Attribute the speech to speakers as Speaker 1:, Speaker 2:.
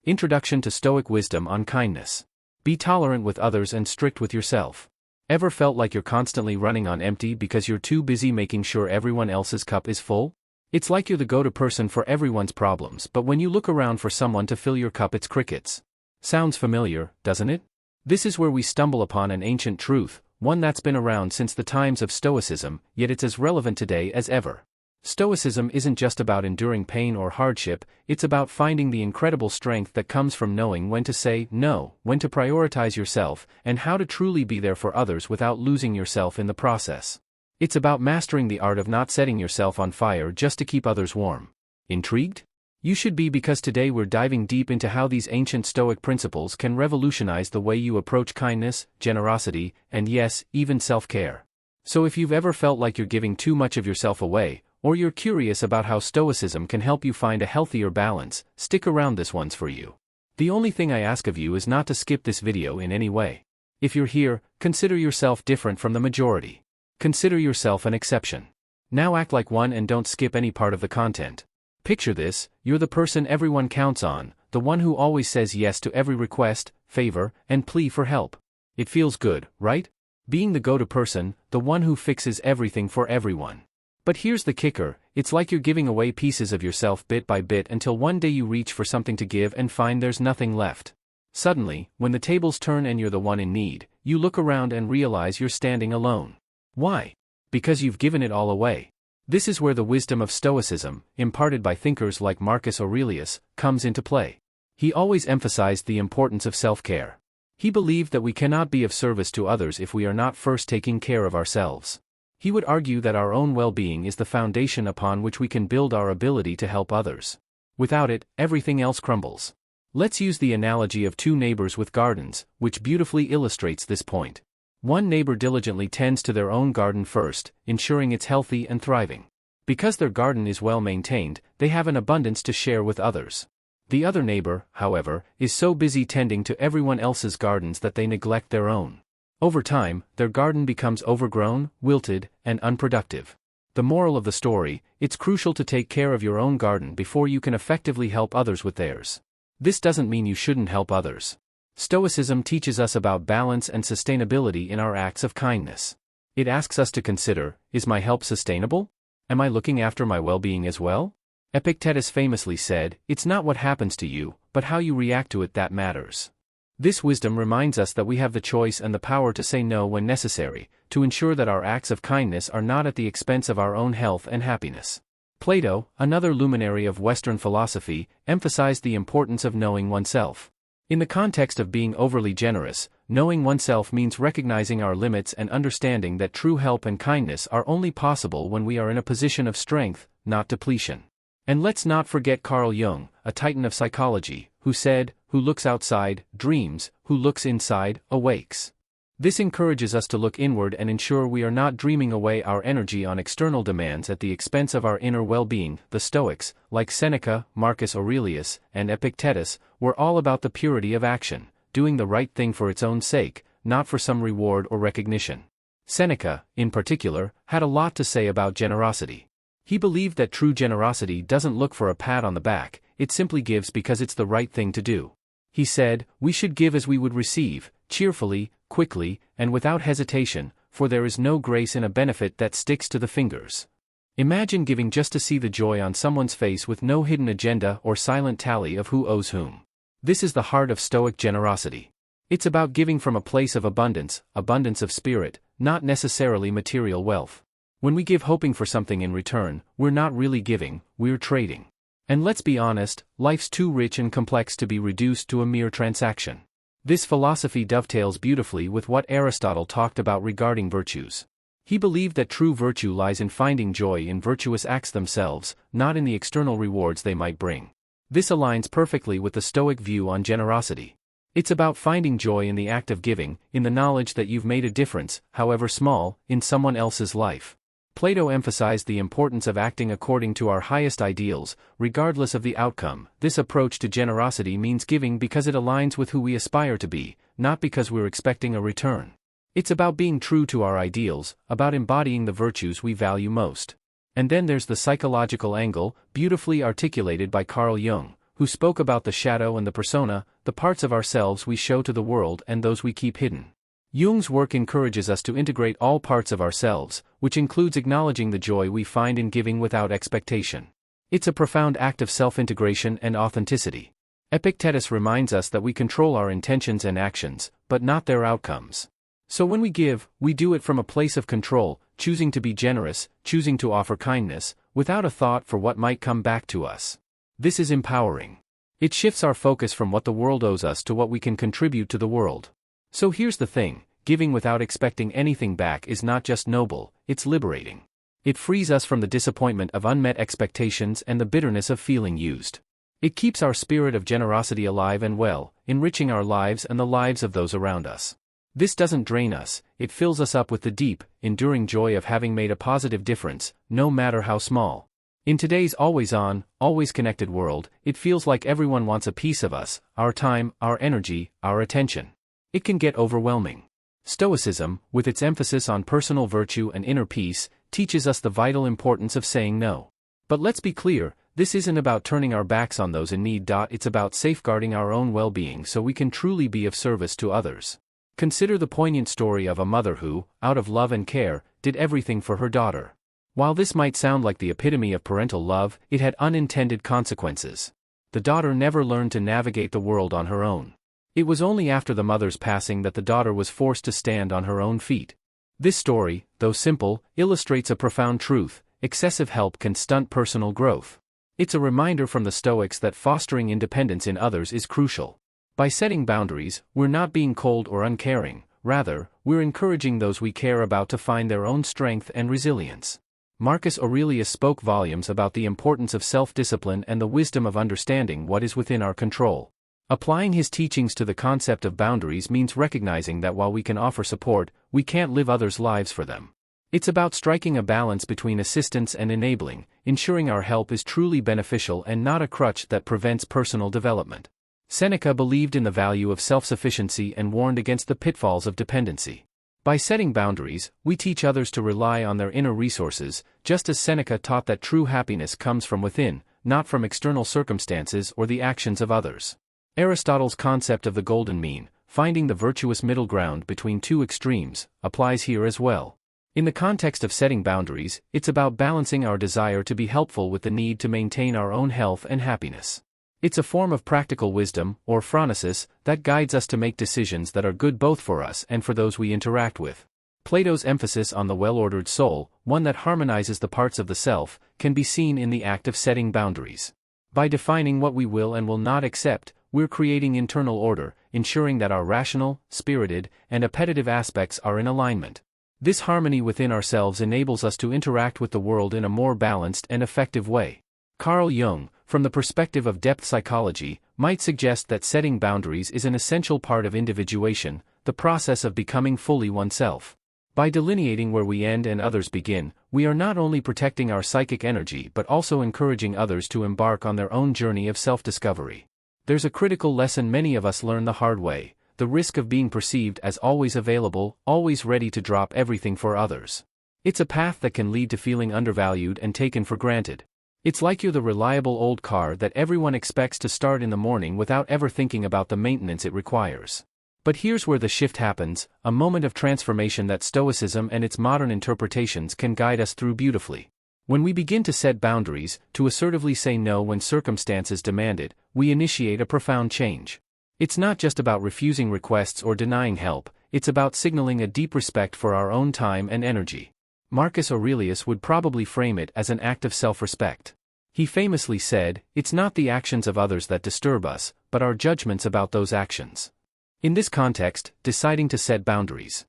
Speaker 1: Introduction to Stoic Wisdom on Kindness. Be tolerant with others and strict with yourself. Ever felt like you're constantly running on empty because you're too busy making sure everyone else's cup is full? It's like you're the go-to person for everyone's problems, but when you look around for someone to fill your cup, it's crickets. Sounds familiar, doesn't it? This is where we stumble upon an ancient truth, one that's been around since the times of Stoicism, yet it's as relevant today as ever. Stoicism isn't just about enduring pain or hardship, it's about finding the incredible strength that comes from knowing when to say no, when to prioritize yourself, and how to truly be there for others without losing yourself in the process. It's about mastering the art of not setting yourself on fire just to keep others warm. Intrigued? You should be, because today we're diving deep into how these ancient Stoic principles can revolutionize the way you approach kindness, generosity, and yes, even self-care. So if you've ever felt like you're giving too much of yourself away, or you're curious about how Stoicism can help you find a healthier balance, stick around, this one's for you. The only thing I ask of you is not to skip this video in any way. If you're here, consider yourself different from the majority. Consider yourself an exception. Now act like one and don't skip any part of the content. Picture this: you're the person everyone counts on, the one who always says yes to every request, favor, and plea for help. It feels good, right? Being the go-to person, the one who fixes everything for everyone. But here's the kicker: it's like you're giving away pieces of yourself bit by bit until one day you reach for something to give and find there's nothing left. Suddenly, when the tables turn and you're the one in need, you look around and realize you're standing alone. Why? Because you've given it all away. This is where the wisdom of Stoicism, imparted by thinkers like Marcus Aurelius, comes into play. He always emphasized the importance of self-care. He believed that we cannot be of service to others if we are not first taking care of ourselves. He would argue that our own well-being is the foundation upon which we can build our ability to help others. Without it, everything else crumbles. Let's use the analogy of two neighbors with gardens, which beautifully illustrates this point. One neighbor diligently tends to their own garden first, ensuring it's healthy and thriving. Because their garden is well maintained, they have an abundance to share with others. The other neighbor, however, is so busy tending to everyone else's gardens that they neglect their own. Over time, their garden becomes overgrown, wilted, and unproductive. The moral of the story: it's crucial to take care of your own garden before you can effectively help others with theirs. This doesn't mean you shouldn't help others. Stoicism teaches us about balance and sustainability in our acts of kindness. It asks us to consider: is my help sustainable? Am I looking after my well-being as well? Epictetus famously said, "It's not what happens to you, but how you react to it that matters." This wisdom reminds us that we have the choice and the power to say no when necessary, to ensure that our acts of kindness are not at the expense of our own health and happiness. Plato, another luminary of Western philosophy, emphasized the importance of knowing oneself. In the context of being overly generous, knowing oneself means recognizing our limits and understanding that true help and kindness are only possible when we are in a position of strength, not depletion. And let's not forget Carl Jung, a titan of psychology, who said, "Who looks outside, dreams; who looks inside, awakes." This encourages us to look inward and ensure we are not dreaming away our energy on external demands at the expense of our inner well-being. The Stoics, like Seneca, Marcus Aurelius, and Epictetus, were all about the purity of action, doing the right thing for its own sake, not for some reward or recognition. Seneca, in particular, had a lot to say about generosity. He believed that true generosity doesn't look for a pat on the back, it simply gives because it's the right thing to do. He said, "We should give as we would receive, cheerfully, quickly, and without hesitation, for there is no grace in a benefit that sticks to the fingers." Imagine giving just to see the joy on someone's face with no hidden agenda or silent tally of who owes whom. This is the heart of Stoic generosity. It's about giving from a place of abundance of spirit, not necessarily material wealth. When we give hoping for something in return, we're not really giving, we're trading. And let's be honest, life's too rich and complex to be reduced to a mere transaction. This philosophy dovetails beautifully with what Aristotle talked about regarding virtues. He believed that true virtue lies in finding joy in virtuous acts themselves, not in the external rewards they might bring. This aligns perfectly with the Stoic view on generosity. It's about finding joy in the act of giving, in the knowledge that you've made a difference, however small, in someone else's life. Plato emphasized the importance of acting according to our highest ideals, regardless of the outcome. This approach to generosity means giving because it aligns with who we aspire to be, not because we're expecting a return. It's about being true to our ideals, about embodying the virtues we value most. And then there's the psychological angle, beautifully articulated by Carl Jung, who spoke about the shadow and the persona, the parts of ourselves we show to the world and those we keep hidden. Jung's work encourages us to integrate all parts of ourselves, which includes acknowledging the joy we find in giving without expectation. It's a profound act of self-integration and authenticity. Epictetus reminds us that we control our intentions and actions, but not their outcomes. So when we give, we do it from a place of control, choosing to be generous, choosing to offer kindness, without a thought for what might come back to us. This is empowering. It shifts our focus from what the world owes us to what we can contribute to the world. So here's the thing, giving without expecting anything back is not just noble, it's liberating. It frees us from the disappointment of unmet expectations and the bitterness of feeling used. It keeps our spirit of generosity alive and well, enriching our lives and the lives of those around us. This doesn't drain us, it fills us up with the deep, enduring joy of having made a positive difference, no matter how small. In today's always-on, always-connected world, it feels like everyone wants a piece of us, our time, our energy, our attention. It can get overwhelming. Stoicism, with its emphasis on personal virtue and inner peace, teaches us the vital importance of saying no. But let's be clear, this isn't about turning our backs on those in need. It's about safeguarding our own well-being so we can truly be of service to others. Consider the poignant story of a mother who, out of love and care, did everything for her daughter. While this might sound like the epitome of parental love, it had unintended consequences. The daughter never learned to navigate the world on her own. It was only after the mother's passing that the daughter was forced to stand on her own feet. This story, though simple, illustrates a profound truth: excessive help can stunt personal growth. It's a reminder from the Stoics that fostering independence in others is crucial. By setting boundaries, we're not being cold or uncaring, rather, we're encouraging those we care about to find their own strength and resilience. Marcus Aurelius spoke volumes about the importance of self-discipline and the wisdom of understanding what is within our control. Applying his teachings to the concept of boundaries means recognizing that while we can offer support, we can't live others' lives for them. It's about striking a balance between assistance and enabling, ensuring our help is truly beneficial and not a crutch that prevents personal development. Seneca believed in the value of self-sufficiency and warned against the pitfalls of dependency. By setting boundaries, we teach others to rely on their inner resources, just as Seneca taught that true happiness comes from within, not from external circumstances or the actions of others. Aristotle's concept of the golden mean, finding the virtuous middle ground between two extremes, applies here as well. In the context of setting boundaries, it's about balancing our desire to be helpful with the need to maintain our own health and happiness. It's a form of practical wisdom, or phronesis, that guides us to make decisions that are good both for us and for those we interact with. Plato's emphasis on the well-ordered soul, one that harmonizes the parts of the self, can be seen in the act of setting boundaries. By defining what we will and will not accept, we're creating internal order, ensuring that our rational, spirited, and appetitive aspects are in alignment. This harmony within ourselves enables us to interact with the world in a more balanced and effective way. Carl Jung, from the perspective of depth psychology, might suggest that setting boundaries is an essential part of individuation, the process of becoming fully oneself. By delineating where we end and others begin, we are not only protecting our psychic energy but also encouraging others to embark on their own journey of self-discovery. There's a critical lesson many of us learn the hard way: the risk of being perceived as always available, always ready to drop everything for others. It's a path that can lead to feeling undervalued and taken for granted. It's like you're the reliable old car that everyone expects to start in the morning without ever thinking about the maintenance it requires. But here's where the shift happens, a moment of transformation that Stoicism and its modern interpretations can guide us through beautifully. When we begin to set boundaries, to assertively say no when circumstances demand it, we initiate a profound change. It's not just about refusing requests or denying help, it's about signaling a deep respect for our own time and energy. Marcus Aurelius would probably frame it as an act of self-respect. He famously said, "It's not the actions of others that disturb us, but our judgments about those actions." In this context, deciding to set boundaries